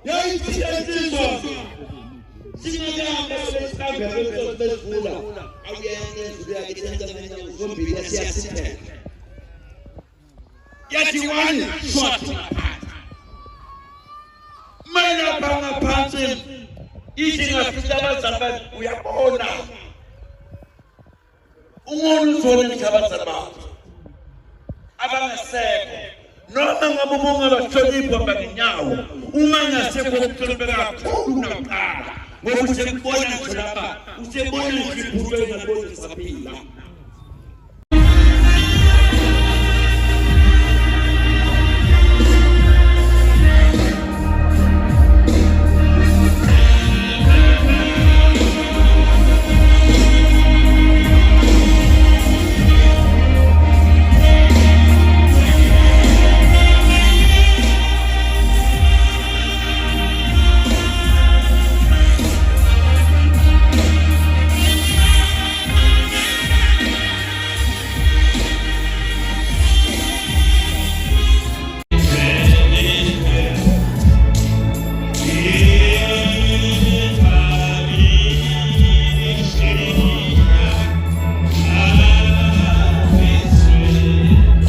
yayithi insizwa singakamba lesikhabe besivula awuyenze izulu yakhe senza uzombili siyasithela yathi wani shot mina banga phansi ithi ngafika abazali uyabona umuntu uzona ngabazali bakho abangasekho noma ngabe ubonga bahlonipha bangenyawo uma ngasekho ukuhlonipha kakhulu nakuqala ngoba usebona lapha usebona iziphupho ezibona saphila